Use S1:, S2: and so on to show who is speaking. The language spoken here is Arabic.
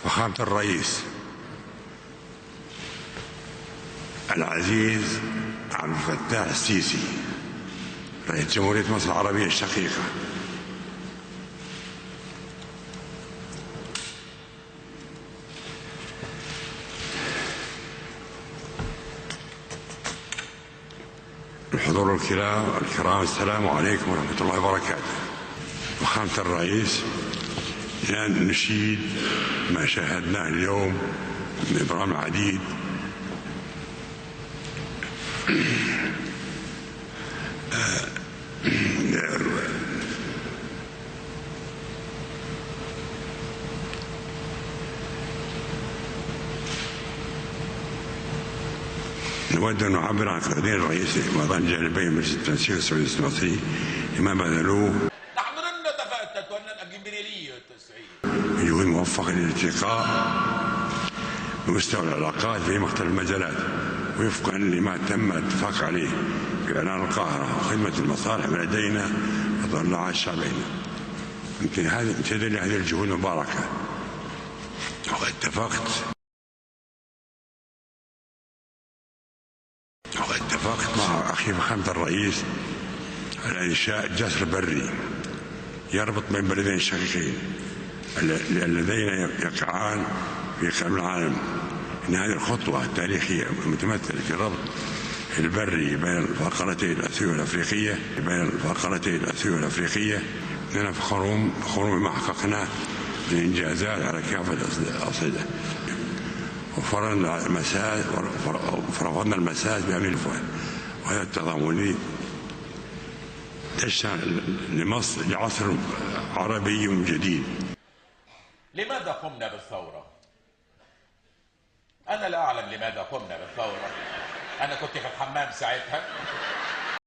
S1: فخامة الرئيس العزيز عبد الفتاح السيسي رئيس جمهورية مصر العربية الشقيقة، الحضور الكرام، السلام عليكم ورحمة الله وبركاته. فخامة الرئيس، نشيد ما شاهدناه اليوم من إبرام العديد نود أن نعبر عن تقدير الرئيس وأعضاء جانبي مجلس التنسيق السعودي المصري لما بذلوه من جهود موفقة للارتقاء بمستوى العلاقات في مختلف المجالات، وفقا لما تم الاتفاق عليه في إعلان القاهرة وخدمة المصالح لدينا وتطلعات شعبنا. يمكن هذه الجهود المباركة، وقد اتفقت مع أخي فخامة الرئيس على إنشاء جسر بري يربط بين بلدين شقيقين اللذين يقعان في قلب العالم. إن هذه الخطوة التاريخية متمثلة في الربط البري بين الفقرتين الآسيوية والأفريقية. إننا فخورون بما حققناه من إنجازات على كافة الأصعدة، ورفضنا المساس بأمن الفؤاد، وهذا التضامني تشتغل لمصر لعصر عربي جديد.
S2: لماذا قمنا بالثورة؟ أنا لا أعلم لماذا قمنا بالثورة. أنا كنت في الحمام ساعتها